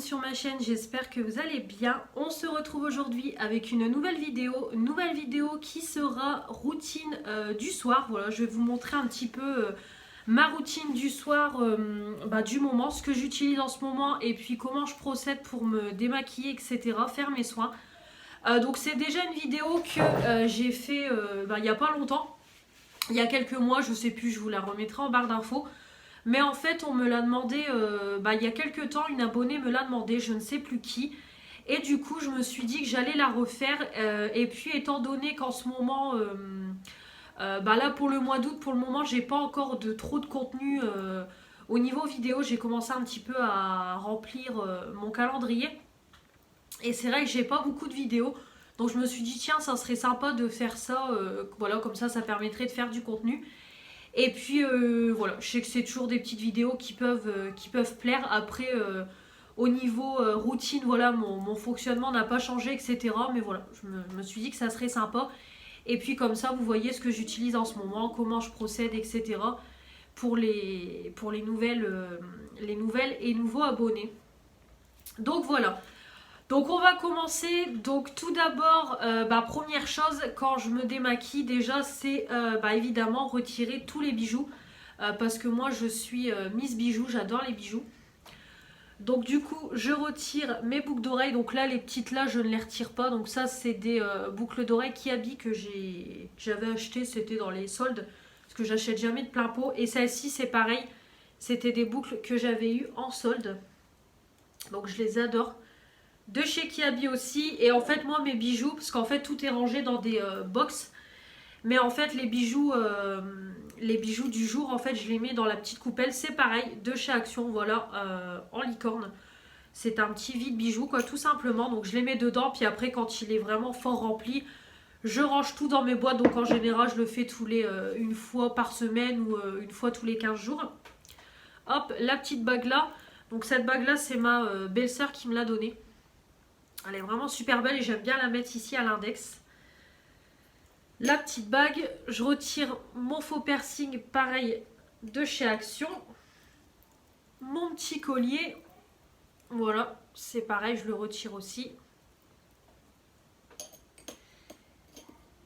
sur ma chaîne, j'espère que vous allez bien. On se retrouve aujourd'hui avec une nouvelle vidéo qui sera routine du soir. Voilà, je vais vous montrer un petit peu ma routine du soir, du moment, ce que j'utilise en ce moment et puis comment je procède pour me démaquiller, etc., faire mes soins. Donc c'est déjà une vidéo que j'ai fait il n'y a pas longtemps, il y a quelques mois, je sais plus, je vous la remettrai en barre d'infos. Mais en fait, on me l'a demandé, il y a quelques temps, une abonnée me l'a demandé, je ne sais plus qui. Et du coup, je me suis dit que j'allais la refaire. Et puis, étant donné qu'en ce moment, là pour le mois d'août, pour le moment, j'ai pas encore trop de contenu au niveau vidéo. J'ai commencé un petit peu à remplir mon calendrier. Et c'est vrai que j'ai pas beaucoup de vidéos. Donc, je me suis dit, tiens, ça serait sympa de faire ça. Voilà, comme ça permettrait de faire du contenu. Et puis voilà, je sais que c'est toujours des petites vidéos qui peuvent plaire. Après, au niveau routine, voilà, mon fonctionnement n'a pas changé, etc. Mais voilà, je me suis dit que ça serait sympa. Et puis comme ça, vous voyez ce que j'utilise en ce moment, comment je procède, etc. pour les nouvelles et nouveaux abonnés. Donc voilà. Donc on va commencer. Donc tout d'abord, première chose, quand je me démaquille déjà, c'est évidemment retirer tous les bijoux. Parce que moi je suis Miss Bijoux, j'adore les bijoux. Donc du coup je retire mes boucles d'oreilles. Donc là les petites là je ne les retire pas. Donc ça c'est des boucles d'oreilles Kiabi que j'avais acheté, c'était dans les soldes. Parce que j'achète jamais de plein pot. Et celle-ci c'est pareil, c'était des boucles que j'avais eues en solde. Donc je les adore. De chez Kiabi aussi. Et en fait moi mes bijoux, parce qu'en fait tout est rangé dans des box, mais en fait les bijoux du jour, en fait je les mets dans la petite coupelle. C'est pareil, de chez Action, voilà, en licorne. C'est un petit vide bijoux quoi, tout simplement. Donc je les mets dedans, puis après quand il est vraiment fort rempli, je range tout dans mes boîtes. Donc en général je le fais une fois par semaine ou une fois tous les 15 jours. Hop, la petite bague là. Donc cette bague là c'est ma belle-sœur qui me l'a donnée. Elle est vraiment super belle et j'aime bien la mettre ici à l'index. La petite bague, je retire mon faux piercing, pareil, de chez Action. Mon petit collier, voilà, c'est pareil, je le retire aussi.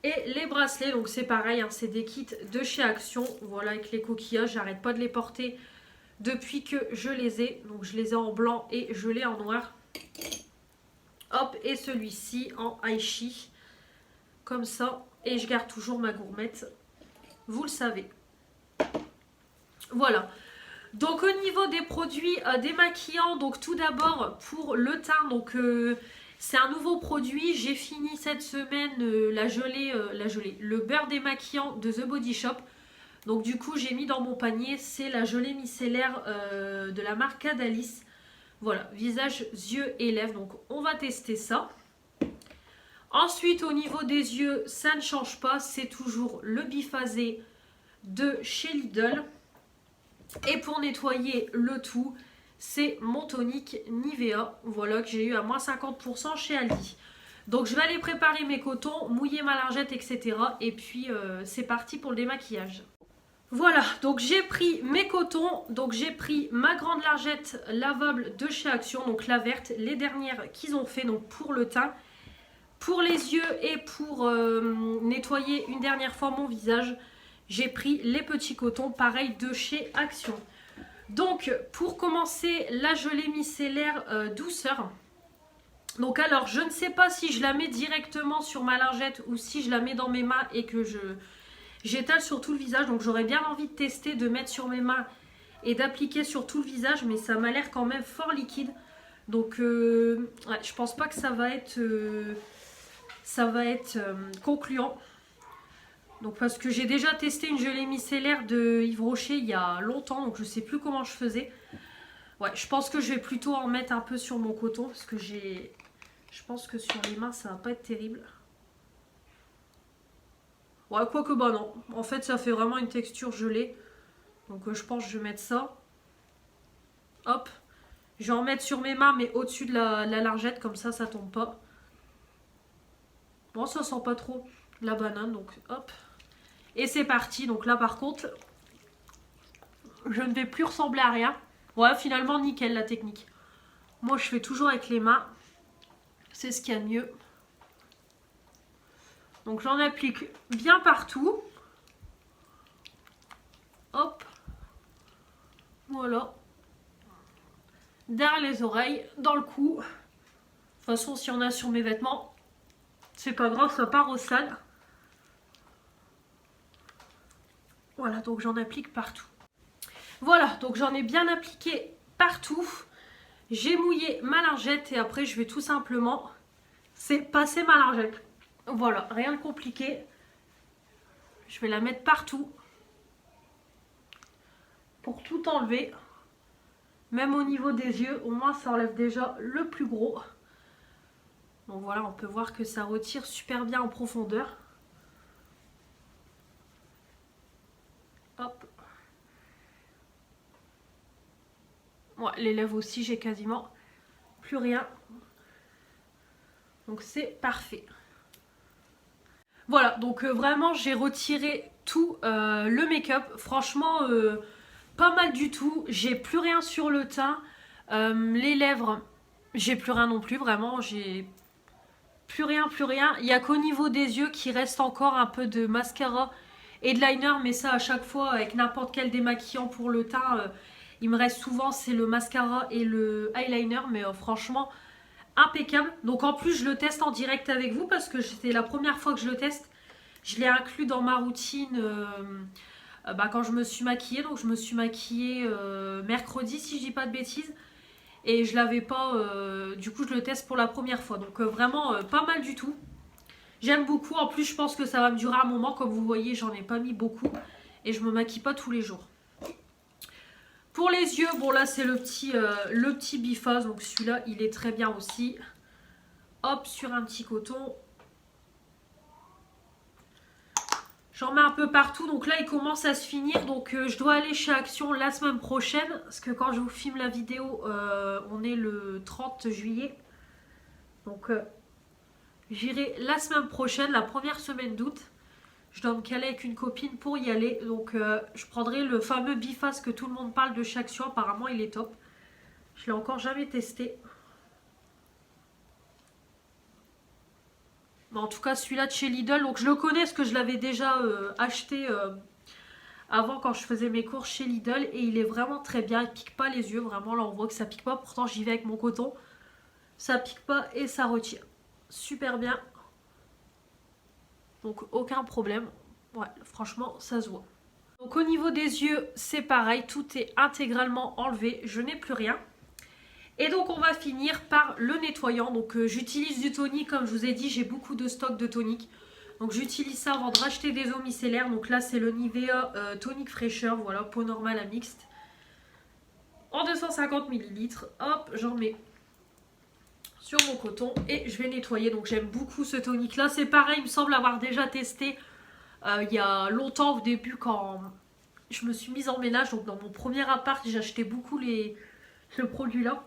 Et les bracelets, donc c'est pareil, hein, c'est des kits de chez Action. Voilà, avec les coquillages, j'arrête pas de les porter depuis que je les ai. Donc je les ai en blanc et je l'ai en noir. Hop, et celui-ci en Aichi, comme ça. Et je garde toujours ma gourmette, vous le savez. Voilà. Donc au niveau des produits démaquillants, donc tout d'abord pour le teint, donc c'est un nouveau produit. J'ai fini cette semaine le beurre démaquillant de The Body Shop. Donc du coup j'ai mis dans mon panier, c'est la gelée micellaire de la marque Cadalis. Voilà, visage, yeux et lèvres. Donc on va tester ça. Ensuite au niveau des yeux, ça ne change pas, c'est toujours le biphasé de chez Lidl. Et pour nettoyer le tout, c'est mon tonique Nivea, voilà, que j'ai eu à moins 50% chez Aldi. Donc je vais aller préparer mes cotons, mouiller ma lingette, etc. Et puis c'est parti pour le démaquillage. Voilà, donc j'ai pris mes cotons, donc j'ai pris ma grande lingette lavable de chez Action, donc la verte, les dernières qu'ils ont fait, donc pour le teint. Pour les yeux et pour nettoyer une dernière fois mon visage, j'ai pris les petits cotons, pareil, de chez Action. Donc, pour commencer, la gelée micellaire douceur. Donc alors, je ne sais pas si je la mets directement sur ma lingette ou si je la mets dans mes mains et que j'étale sur tout le visage. Donc j'aurais bien envie de tester, de mettre sur mes mains et d'appliquer sur tout le visage, mais ça m'a l'air quand même fort liquide. Donc ouais, je pense pas que ça va être concluant. Donc parce que j'ai déjà testé une gelée micellaire de Yves Rocher il y a longtemps, donc je sais plus comment je faisais. Ouais, je pense que je vais plutôt en mettre un peu sur mon coton parce que je pense que sur les mains ça va pas être terrible. Ouais, quoique bah non, en fait ça fait vraiment une texture gelée. Donc je pense que je vais mettre ça. Hop, je vais en mettre sur mes mains mais au-dessus de la lingette, comme ça tombe pas. Bon, ça sent pas trop la banane, donc hop. Et c'est parti. Donc là par contre, je ne vais plus ressembler à rien. Ouais, finalement nickel la technique. Moi je fais toujours avec les mains. C'est ce qu'il y a de mieux. Donc j'en applique bien partout. Hop. Voilà. Derrière les oreilles, dans le cou. De toute façon, si on a sur mes vêtements, c'est pas grave, ça part au sale. Voilà, donc j'en applique partout. Voilà, donc j'en ai bien appliqué partout. J'ai mouillé ma lingette et après je vais tout simplement passer ma lingette. Voilà, rien de compliqué. Je vais la mettre partout pour tout enlever. Même au niveau des yeux, au moins ça enlève déjà le plus gros. Donc voilà, on peut voir que ça retire super bien en profondeur. Hop. Ouais, les lèvres aussi, j'ai quasiment plus rien. Donc c'est parfait. Voilà, donc vraiment j'ai retiré tout le make-up. Franchement, pas mal du tout. J'ai plus rien sur le teint. Les lèvres, j'ai plus rien non plus. Vraiment, j'ai plus rien, plus rien. Il n'y a qu'au niveau des yeux qui reste encore un peu de mascara et de liner. Mais ça, à chaque fois, avec n'importe quel démaquillant pour le teint, il me reste souvent, c'est le mascara et le eyeliner. Mais franchement, impeccable. Donc en plus, je le teste en direct avec vous parce que c'était la première fois que je le teste. Je l'ai inclus dans ma routine quand je me suis maquillée. Donc je me suis maquillée mercredi, si je dis pas de bêtises. Et je l'avais pas, du coup je le teste pour la première fois. Donc vraiment pas mal du tout. J'aime beaucoup. En plus, je pense que ça va me durer un moment. Comme vous voyez, j'en ai pas mis beaucoup. Et je me maquille pas tous les jours. Pour les yeux, bon là c'est le petit biface. Donc celui-là, il est très bien aussi. Hop, sur un petit coton. J'en mets un peu partout. Donc là, il commence à se finir. Donc je dois aller chez Action la semaine prochaine. Parce que quand je vous filme la vidéo, on est le 30 juillet. Donc j'irai la semaine prochaine, la première semaine d'août. Je dois me caler avec une copine pour y aller. Donc je prendrai le fameux biface que tout le monde parle de chez Action. Apparemment, il est top. Je l'ai encore jamais testé. Mais en tout cas, celui-là de chez Lidl. Donc je le connais parce que je l'avais déjà acheté avant quand je faisais mes courses chez Lidl. Et il est vraiment très bien. Il pique pas les yeux. Vraiment, là on voit que ça pique pas. Pourtant, j'y vais avec mon coton. Ça pique pas et ça retire. Super bien. Donc aucun problème. Ouais, franchement, ça se voit. Donc au niveau des yeux, c'est pareil. Tout est intégralement enlevé. Je n'ai plus rien. Et donc on va finir par le nettoyant. Donc j'utilise du tonique. Comme je vous ai dit, j'ai beaucoup de stock de tonique. Donc j'utilise ça avant de racheter des eaux micellaires. Donc là c'est le Nivea tonique fraîcheur. Voilà, peau normale à mixte. En 250 ml. Hop, j'en mets sur mon coton et je vais nettoyer. Donc j'aime beaucoup ce tonique là. C'est pareil, il me semble avoir déjà testé il y a longtemps au début quand je me suis mise en ménage. Donc dans mon premier appart, j'ai acheté beaucoup ce produit là.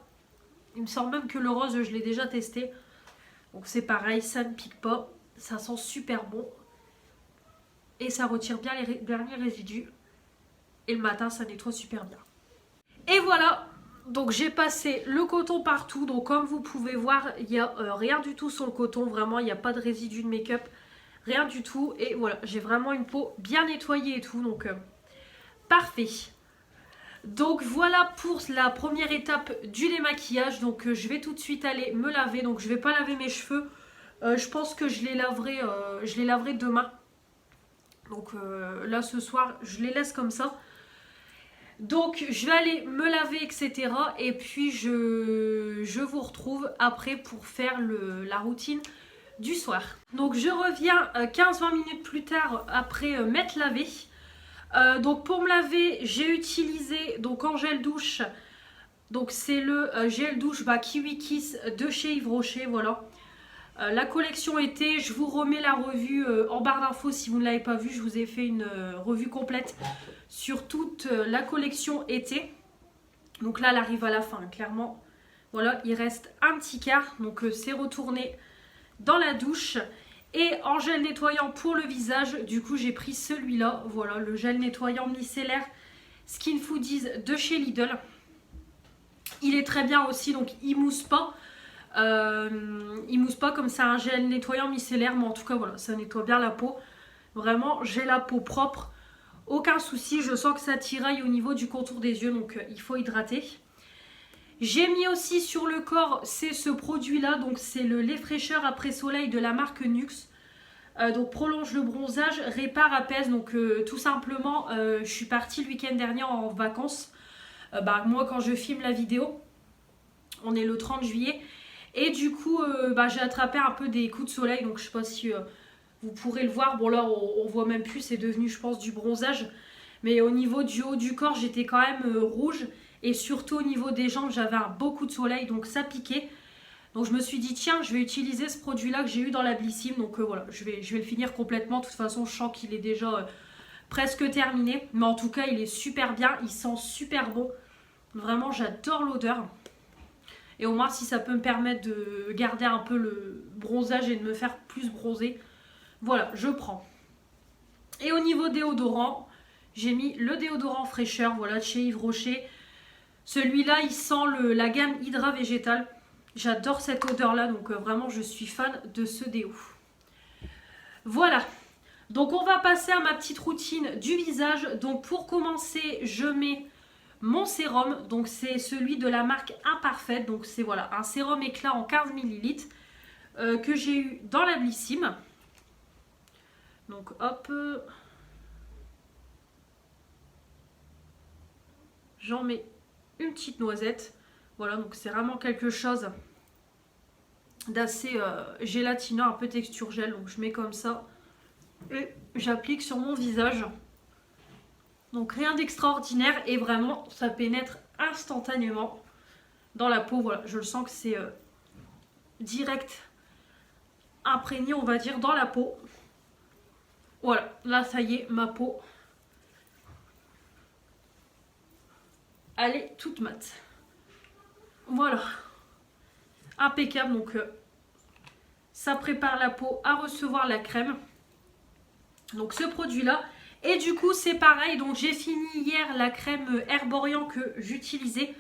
Il me semble même que le rose, je l'ai déjà testé. Donc c'est pareil, ça ne pique pas. Ça sent super bon. Et ça retire bien les derniers résidus. Et le matin, ça nettoie super bien. Et voilà. Donc j'ai passé le coton partout. Donc comme vous pouvez voir, il n'y a rien du tout sur le coton. Vraiment, il n'y a pas de résidus de make-up. Rien du tout. Et voilà, j'ai vraiment une peau bien nettoyée et tout. Donc parfait. Donc voilà pour la première étape du démaquillage. Donc je vais tout de suite aller me laver. Donc je vais pas laver mes cheveux. Je pense que je les laverai demain. Donc là ce soir je les laisse comme ça. Donc je vais aller me laver etc. Et puis je vous retrouve après pour faire la routine du soir. Donc je reviens 15-20 minutes plus tard après m'être lavé. Donc pour me laver, j'ai utilisé donc en gel douche. Donc c'est le gel douche Kiwi Kiss de chez Yves Rocher, voilà. La collection été, je vous remets la revue en barre d'infos si vous ne l'avez pas vue. Je vous ai fait une revue complète sur toute la collection été. Donc là, elle arrive à la fin, clairement. Voilà, il reste un petit quart. Donc c'est retourné dans la douche. Et en gel nettoyant pour le visage, du coup j'ai pris celui-là. Voilà, le gel nettoyant micellaire Skin Foodies de chez Lidl. Il est très bien aussi, donc il mousse pas. Il mousse pas comme c'est un gel nettoyant micellaire, mais en tout cas voilà, ça nettoie bien la peau. Vraiment, j'ai la peau propre, aucun souci. Je sens que ça tiraille au niveau du contour des yeux, donc il faut hydrater. J'ai mis aussi sur le corps, c'est ce produit là, donc c'est le lait fraîcheur après soleil de la marque Nuxe. Donc prolonge le bronzage, répare, apaise. Donc tout simplement, je suis partie le week-end dernier en vacances. Moi quand je filme la vidéo, on est le 30 juillet. Et du coup, j'ai attrapé un peu des coups de soleil. Donc je sais pas si vous pourrez le voir. Bon là, on voit même plus, c'est devenu je pense du bronzage. Mais au niveau du haut du corps, j'étais quand même rouge. Et surtout au niveau des jambes, j'avais un beau coup de soleil. Donc ça piquait. Donc je me suis dit tiens, je vais utiliser ce produit là que j'ai eu dans la Blissim. Donc voilà, je vais le finir complètement. De toute façon, je sens qu'il est déjà presque terminé. Mais en tout cas, il est super bien, il sent super bon. Vraiment, j'adore l'odeur. Et au moins si ça peut me permettre de garder un peu le bronzage et de me faire plus bronzer. Voilà, je prends. Et au niveau déodorant, j'ai mis le déodorant fraîcheur, voilà, de chez Yves Rocher. Celui-là, il sent la gamme Hydra Végétal. J'adore cette odeur-là, donc vraiment, je suis fan de ce déo. Voilà. Donc, on va passer à ma petite routine du visage. Donc, pour commencer, je mets mon sérum. Donc, c'est celui de la marque Imparfaite. Donc, c'est voilà, un sérum éclat en 15 ml que j'ai eu dans la Blissim. Donc, hop. J'en mets une petite noisette. Voilà, donc c'est vraiment quelque chose d'assez gélatineux, un peu texture gel. Donc je mets comme ça et j'applique sur mon visage. Donc rien d'extraordinaire et vraiment ça pénètre instantanément dans la peau. Voilà, je le sens que c'est direct imprégné, on va dire, dans la peau. Voilà, là ça y est, ma peau, elle est toute mate. Voilà, impeccable. Donc ça prépare la peau à recevoir la crème. Donc ce produit là. Et du coup c'est pareil. Donc j'ai fini hier la crème Herborian que j'utilisais.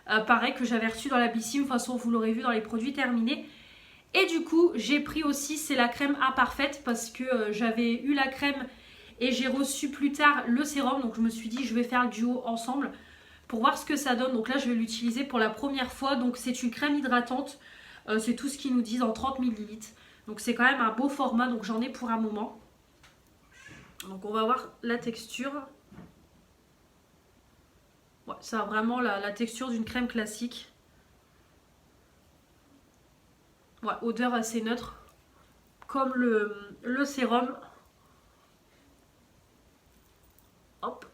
Pareil que j'avais reçu dans la Blissim. De toute façon vous l'aurez vu dans les produits terminés. Et du coup j'ai pris aussi, c'est la crème Imparfaite. Parce que j'avais eu la crème et j'ai reçu plus tard le sérum. Donc je me suis dit je vais faire le duo ensemble pour voir ce que ça donne. Donc là je vais l'utiliser pour la première fois. Donc c'est une crème hydratante. C'est tout ce qu'ils nous disent en 30 ml. Donc c'est quand même un beau format. Donc j'en ai pour un moment. Donc on va voir la texture. Ouais, ça a vraiment la texture d'une crème classique. Ouais, odeur assez neutre. Comme le sérum. Hop.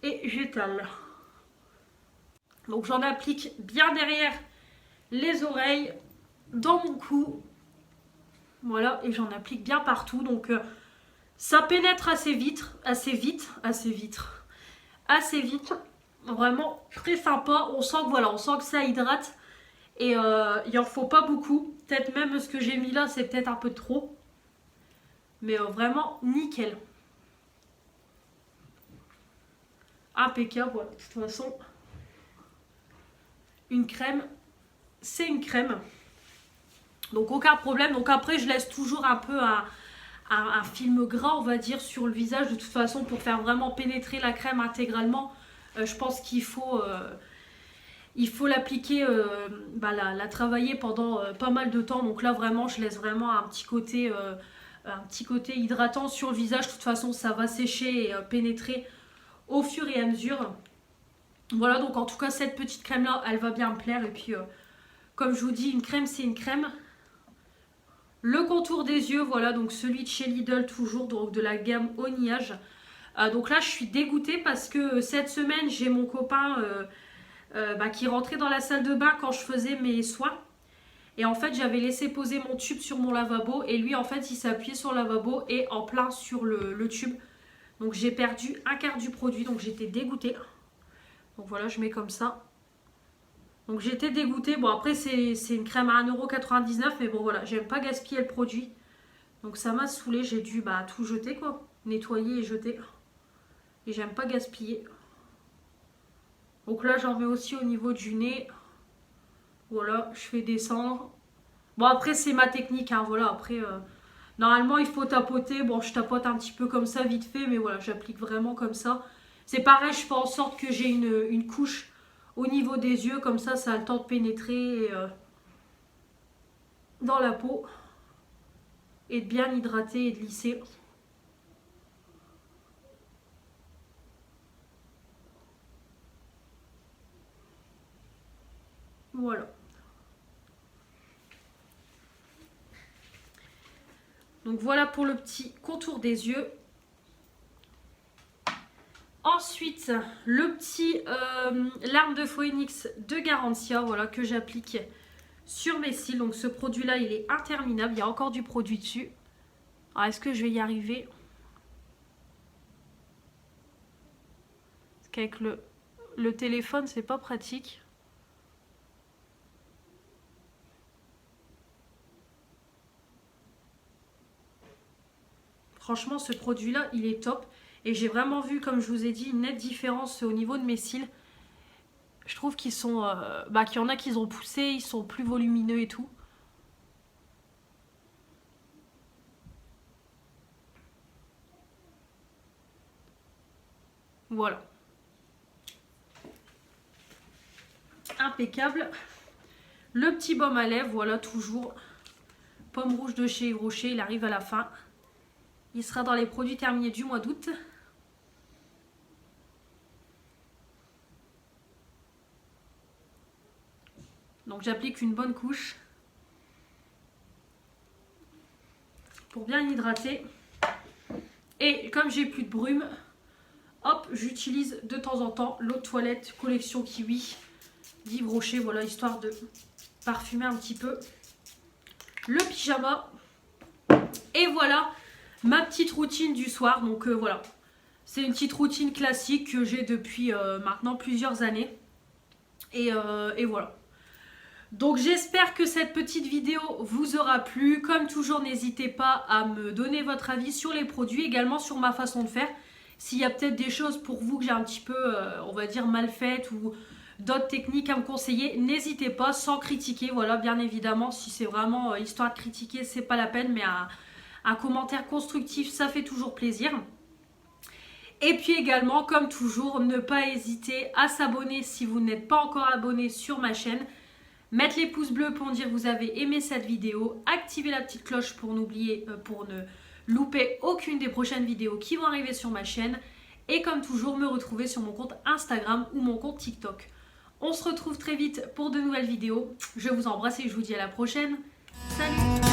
Et j'étale. Donc j'en applique bien derrière les oreilles, dans mon cou. Voilà, et j'en applique bien partout. Donc ça pénètre assez vite. Vraiment très sympa. On sent que voilà, on sent que ça hydrate. Et il en faut pas beaucoup. Peut-être même ce que j'ai mis là, c'est peut-être un peu trop. Mais vraiment nickel. Impeccable, voilà. De toute façon, une crème, c'est une crème. Donc aucun problème. Donc après, je laisse toujours un peu un film gras, on va dire, sur le visage. De toute façon, pour faire vraiment pénétrer la crème intégralement, je pense qu'il faut... il faut l'appliquer, la travailler pendant pas mal de temps. Donc là vraiment je laisse vraiment un petit côté hydratant sur le visage. De toute façon ça va sécher et pénétrer au fur et à mesure. Voilà, donc en tout cas cette petite crème là elle va bien me plaire. Et puis comme je vous dis, une crème c'est une crème. Le contour des yeux, voilà, donc celui de chez Lidl toujours, donc de la gamme au nuage. Donc là je suis dégoûtée parce que cette semaine j'ai mon copain... qui rentrait dans la salle de bain quand je faisais mes soins. Et en fait, j'avais laissé poser mon tube sur mon lavabo. Et lui, en fait, il s'est appuyé sur le lavabo et en plein sur le tube. Donc, j'ai perdu un quart du produit. Donc, j'étais dégoûtée. Donc, voilà, je mets comme ça. Donc, j'étais dégoûtée. Bon, après, c'est une crème à 1,99 €. Mais bon, voilà, j'aime pas gaspiller le produit. Donc, ça m'a saoulée. J'ai dû tout jeter, quoi. Nettoyer et jeter. Et j'aime pas gaspiller. Donc là j'en mets aussi au niveau du nez. Voilà, je fais descendre. Bon après c'est ma technique, hein, voilà, après normalement il faut tapoter. Bon je tapote un petit peu comme ça vite fait, mais voilà, j'applique vraiment comme ça. C'est pareil, je fais en sorte que j'ai une couche au niveau des yeux, comme ça a le temps de pénétrer dans la peau et de bien hydrater et de lisser. Voilà. Donc voilà pour le petit contour des yeux. Ensuite, le petit larme de phoenix de Garantia, voilà, que j'applique sur mes cils. Donc ce produit-là, il est interminable. Il y a encore du produit dessus. Alors, est-ce que je vais y arriver? Parce qu'avec le téléphone, c'est pas pratique. Franchement, ce produit-là, il est top. Et j'ai vraiment vu, comme je vous ai dit, une nette différence au niveau de mes cils. Je trouve qu'ils sont... qu'il y en a qui ont poussé, ils sont plus volumineux et tout. Voilà. Impeccable. Le petit baume à lèvres, voilà, toujours. Pomme rouge de chez Yves Rocher, il arrive à la fin. Il sera dans les produits terminés du mois d'août. Donc j'applique une bonne couche pour bien hydrater. Et comme j'ai plus de brume, hop, j'utilise de temps en temps l'eau de toilette collection Kiwi d'Yves Rocher, voilà, histoire de parfumer un petit peu le pyjama. Et voilà ma petite routine du soir. Donc voilà, c'est une petite routine classique que j'ai depuis maintenant plusieurs années. Et voilà. Donc j'espère que cette petite vidéo vous aura plu. Comme toujours, n'hésitez pas à me donner votre avis sur les produits, également sur ma façon de faire. S'il y a peut-être des choses pour vous que j'ai un petit peu, on va dire, mal faites ou d'autres techniques à me conseiller, n'hésitez pas, sans critiquer. Voilà, bien évidemment, si c'est vraiment histoire de critiquer, c'est pas la peine, mais un commentaire constructif, ça fait toujours plaisir. Et puis également, comme toujours, ne pas hésiter à s'abonner si vous n'êtes pas encore abonné sur ma chaîne. Mettre les pouces bleus pour dire que vous avez aimé cette vidéo. Activer la petite cloche pour ne louper aucune des prochaines vidéos qui vont arriver sur ma chaîne. Et comme toujours, me retrouver sur mon compte Instagram ou mon compte TikTok. On se retrouve très vite pour de nouvelles vidéos. Je vous embrasse et je vous dis à la prochaine. Salut!